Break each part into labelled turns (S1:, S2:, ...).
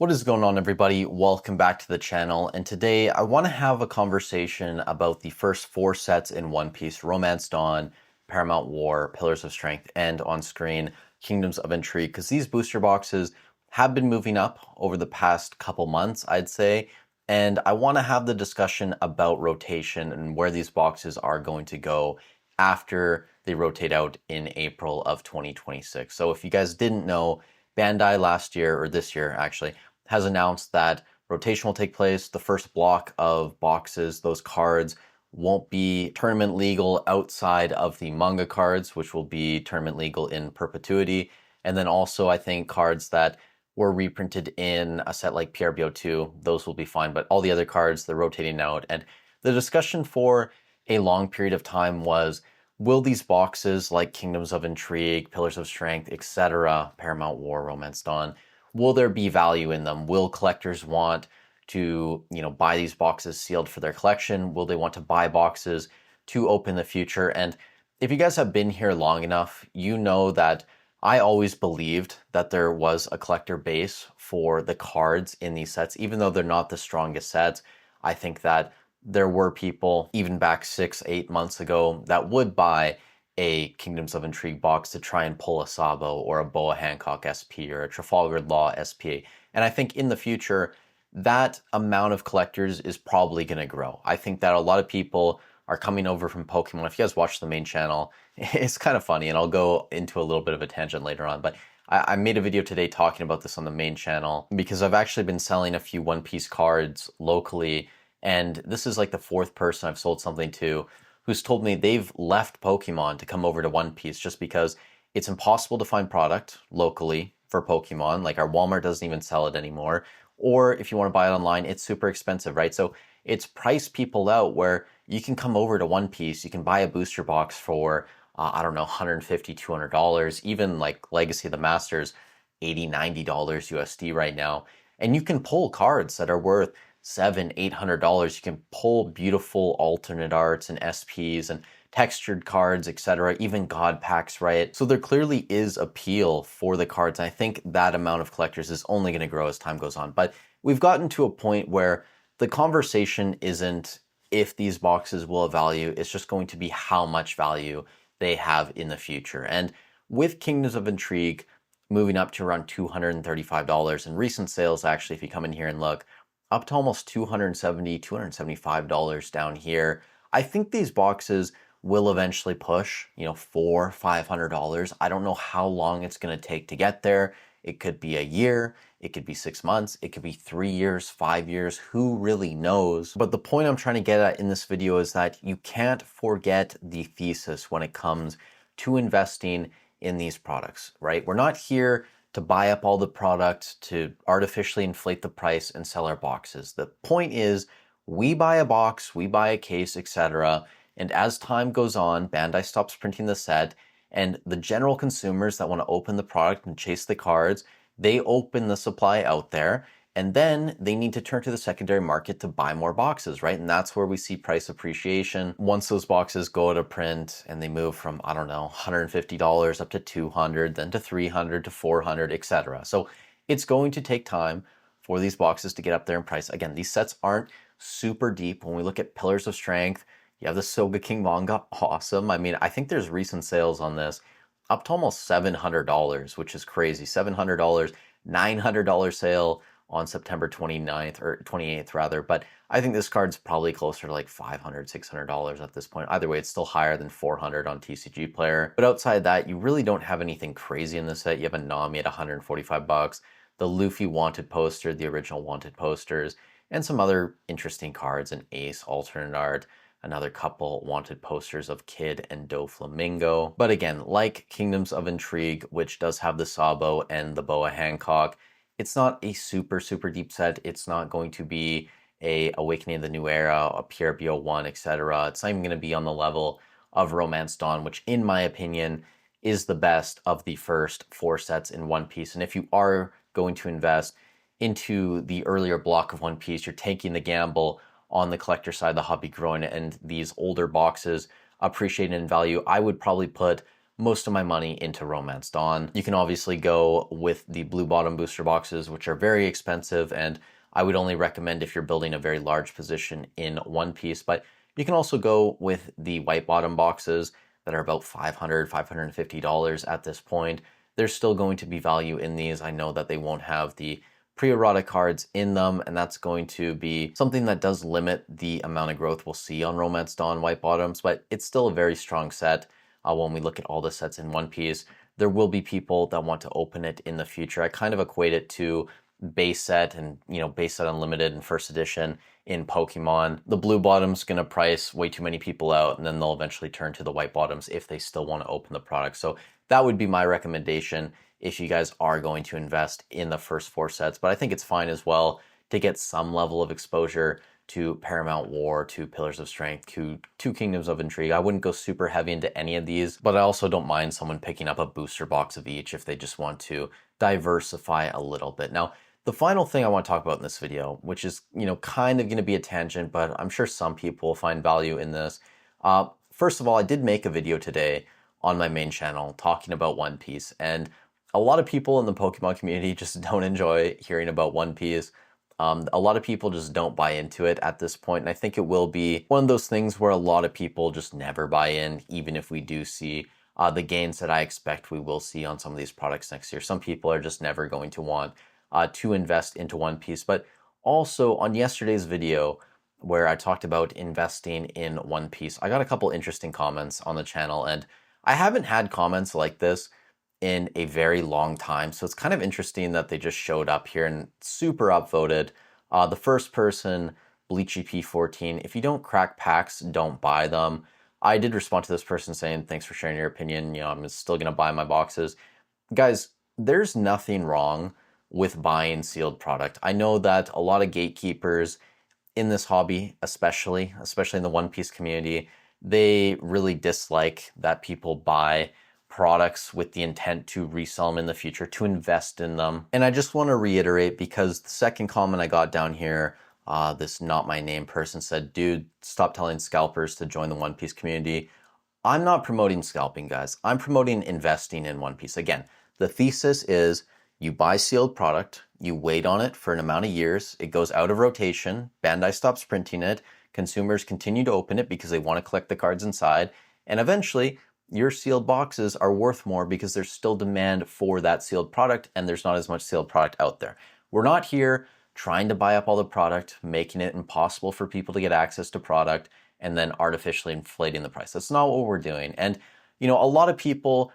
S1: What is going on, everybody? Welcome back to the channel. And today I want to have a conversation about the first four sets in One Piece: Romance Dawn, Paramount War, Pillars of Strength, and on screen, Kingdoms of Intrigue, because these booster boxes have been moving up over the past couple months, I'd say. And I want to have the discussion about rotation and where these boxes are going to go after they rotate out in April of 2026. So if you guys didn't know, Bandai last year, or this year actually, has announced that rotation will take place. The first block of boxes, those cards, won't be tournament legal outside of the manga cards, which will be tournament legal in perpetuity. And then also, I think cards that were reprinted in a set like PRBO2, those will be fine. But all the other cards, they're rotating out. And the discussion for a long period of time was, will these boxes like Kingdoms of Intrigue, Pillars of Strength, etc., Paramount War, Romance Dawn, will there be value in them? Will collectors want to, buy these boxes sealed for their collection? Will they want to buy boxes to open in the future? And if you guys have been here long enough, you know that I always believed that there was a collector base for the cards in these sets, even though they're not the strongest sets. I think that there were people, even back 6-8 months ago, that would buy a Kingdoms of Intrigue box to try and pull a Sabo or a Boa Hancock SP or a Trafalgar Law SP. And I think in the future, that amount of collectors is probably going to grow. I think that a lot of people are coming over from Pokemon. If you guys watch the main channel, it's kind of funny, and I'll go into a little bit of a tangent later on, but I made a video today talking about this on the main channel because I've actually been selling a few One Piece cards locally, and this is like the fourth person I've sold something to who's told me they've left Pokemon to come over to One Piece just because it's impossible to find product locally for Pokemon. Like, our Walmart doesn't even sell it anymore. Or if you want to buy it online, it's super expensive, right? So it's priced people out where you can come over to One Piece, you can buy a booster box for, I don't know, $150, $200, even like Legacy of the Masters, $80, $90 USD right now. And you can pull cards that are worth $700, $800. You can pull beautiful alternate arts and SPs and textured cards, etc., even God packs, right? So there clearly is appeal for the cards. And I think that amount of collectors is only going to grow as time goes on. But we've gotten to a point where the conversation isn't if these boxes will have value, it's just going to be how much value they have in the future. And with Kingdoms of Intrigue moving up to around $235 in recent sales, actually, if you come in here and look, up to almost $270, $275 down here. I think these boxes will eventually push, $400, $500. I don't know how long it's going to take to get there. It could be a year, it could be 6 months, it could be 3 years, 5 years, who really knows? But the point I'm trying to get at in this video is that you can't forget the thesis when it comes to investing in these products, right? We're not here to buy up all the product, to artificially inflate the price and sell our boxes. The point is, we buy a box, we buy a case, etc. And as time goes on, Bandai stops printing the set, and the general consumers that want to open the product and chase the cards, they open the supply out there, and then they need to turn to the secondary market to buy more boxes, right? And that's where we see price appreciation. Once those boxes go out of print and they move from, I don't know, $150 up to $200, then to $300 to $400, etc. So it's going to take time for these boxes to get up there in price. Again, these sets aren't super deep. When we look at Pillars of Strength, you have the Soga King manga, awesome. I mean, I think there's recent sales on this up to almost $700, which is crazy. $700, $900 sale on September 29th or 28th rather. But I think this card's probably closer to like $500, $600 at this point. Either way, it's still higher than $400 on TCG Player. But outside that, you really don't have anything crazy in this set. You have a Nami at $145, the Luffy Wanted poster, the original Wanted posters, and some other interesting cards, an Ace alternate art, another couple Wanted posters of Kid and Doflamingo. But again, like Kingdoms of Intrigue, which does have the Sabo and the Boa Hancock, it's not a super deep set. It's not going to be a Awakening of the New Era, a PRBO1, etc. It's not even going to be on the level of Romance Dawn, which in my opinion is the best of the first four sets in One Piece. And if you are going to invest into the earlier block of One Piece, you're taking the gamble on the collector side, the hobby growing, and these older boxes appreciating in value. I would probably put most of my money into Romance Dawn. You can obviously go with the blue bottom booster boxes, which are very expensive, and I would only recommend if you're building a very large position in One Piece, but you can also go with the white bottom boxes that are about $500, $550 at this point. There's still going to be value in these. I know that they won't have the pre-erotic cards in them, and that's going to be something that does limit the amount of growth we'll see on Romance Dawn white bottoms, but it's still a very strong set. When we look at all the sets in One Piece, there will be people that want to open it in the future. I kind of equate it to base set and, base set unlimited and first edition in Pokemon. The blue bottom's gonna price way too many people out, and then they'll eventually turn to the white bottoms if they still want to open the product. So that would be my recommendation if you guys are going to invest in the first 4 sets. But I think it's fine as well to get some level of exposure to Paramount War, to Pillars of Strength, to Kingdoms of Intrigue. I wouldn't go super heavy into any of these, but I also don't mind someone picking up a booster box of each if they just want to diversify a little bit. Now, the final thing I want to talk about in this video, which is, kind of going to be a tangent, but I'm sure some people will find value in this. First of all, I did make a video today on my main channel talking about One Piece, and a lot of people in the Pokemon community just don't enjoy hearing about One Piece. A lot of people just don't buy into it at this point, and I think it will be one of those things where a lot of people just never buy in, even if we do see the gains that I expect we will see on some of these products next year. Some people are just never going to want to invest into One Piece. But also on yesterday's video, where I talked about investing in One Piece, I got a couple interesting comments on the channel, and I haven't had comments like this in a very long time. So it's kind of interesting that they just showed up here and super upvoted. The first person, BleachEP14, if you don't crack packs, don't buy them. I did respond to this person saying, thanks for sharing your opinion. I'm still going to buy my boxes. Guys, there's nothing wrong with buying sealed product. I know that a lot of gatekeepers in this hobby, especially in the One Piece community, they really dislike that people buy products with the intent to resell them in the future, to invest in them. And I just want to reiterate, because the second comment I got down here, this not my name person said, dude, stop telling scalpers to join the One Piece community. I'm not promoting scalping, guys. I'm promoting investing in One Piece. Again, the thesis is you buy sealed product, you wait on it for an amount of years, it goes out of rotation, Bandai stops printing it, consumers continue to open it because they want to collect the cards inside, and eventually your sealed boxes are worth more because there's still demand for that sealed product and there's not as much sealed product out there. We're not here trying to buy up all the product, making it impossible for people to get access to product, and then artificially inflating the price. That's not what we're doing. And, a lot of people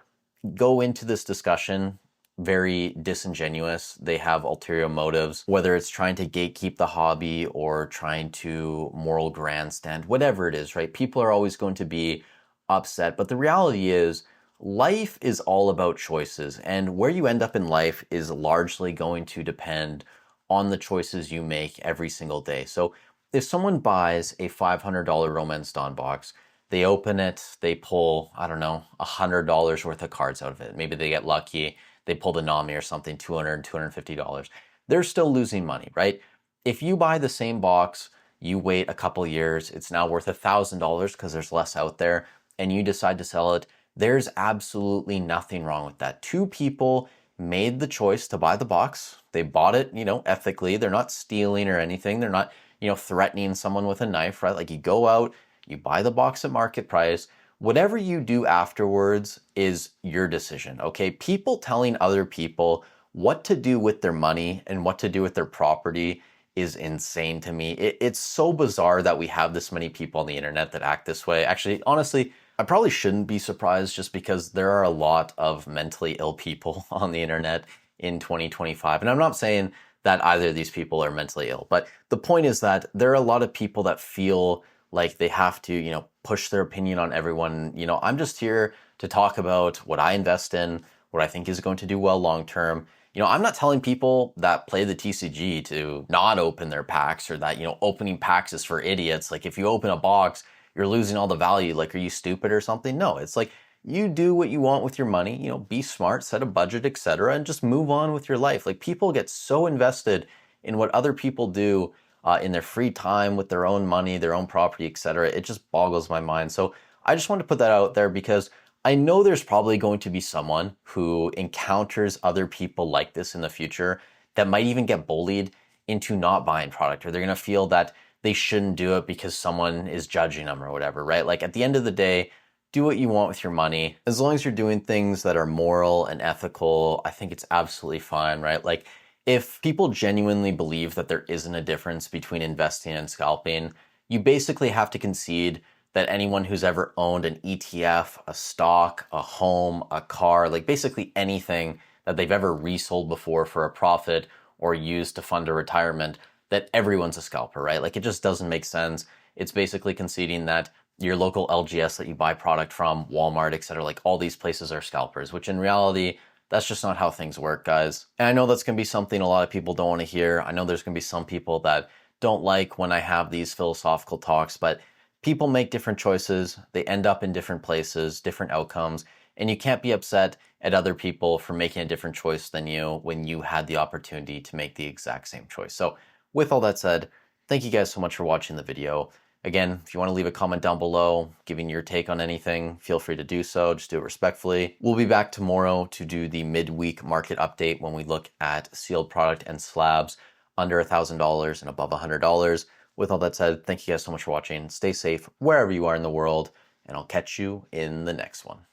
S1: go into this discussion very disingenuous. They have ulterior motives, whether it's trying to gatekeep the hobby or trying to moral grandstand, whatever it is, right? People are always going to be upset. But the reality is, life is all about choices, and where you end up in life is largely going to depend on the choices you make every single day. So if someone buys a $500 Romance Dawn box, they open it, they pull, I don't know, $100 worth of cards out of it. Maybe they get lucky, they pull the Nami or something, $200, $250. They're still losing money, right? If you buy the same box, you wait a couple years, it's now worth $1,000 because there's less out there, and you decide to sell it, there's absolutely nothing wrong with that. 2 people made the choice to buy the box. They bought it, ethically. They're not stealing or anything. They're not, threatening someone with a knife, right? Like, you go out, you buy the box at market price. Whatever you do afterwards is your decision, okay? People telling other people what to do with their money and what to do with their property is insane to me. It's so bizarre that we have this many people on the internet that act this way. Actually, honestly, I probably shouldn't be surprised, just because there are a lot of mentally ill people on the internet in 2025. And I'm not saying that either of these people are mentally ill, but the point is that there are a lot of people that feel like they have to, push their opinion on everyone. I'm just here to talk about what I invest in, what I think is going to do well long term. I'm not telling people that play the TCG to not open their packs, or that, opening packs is for idiots. Like, if you open a box, you're losing all the value. Like, are you stupid or something? No, it's like, you do what you want with your money, be smart, set a budget, etc., and just move on with your life. Like, people get so invested in what other people do in their free time with their own money, their own property, etc. It just boggles my mind. So I just wanted to put that out there, because I know there's probably going to be someone who encounters other people like this in the future that might even get bullied into not buying product, or they're going to feel that they shouldn't do it because someone is judging them or whatever, right? Like at the end of the day, do what you want with your money. As long as you're doing things that are moral and ethical, I think it's absolutely fine, right? Like if people genuinely believe that there isn't a difference between investing and scalping, you basically have to concede that anyone who's ever owned an ETF, a stock, a home, a car, like basically anything that they've ever resold before for a profit or used to fund a retirement, that everyone's a scalper, right? Like it just doesn't make sense. It's basically conceding that your local LGS that you buy product from, Walmart, etc., like all these places are scalpers, which in reality, that's just not how things work, guys. And I know that's gonna be something a lot of people don't want to hear. I know there's gonna be some people that don't like when I have these philosophical talks, but people make different choices. They end up in different places, different outcomes, and you can't be upset at other people for making a different choice than you when you had the opportunity to make the exact same choice. So with all that said, thank you guys so much for watching the video. Again, if you want to leave a comment down below, giving your take on anything, feel free to do so. Just do it respectfully. We'll be back tomorrow to do the midweek market update when we look at sealed product and slabs under $1,000 and above $100. With all that said, thank you guys so much for watching. Stay safe wherever you are in the world, and I'll catch you in the next one.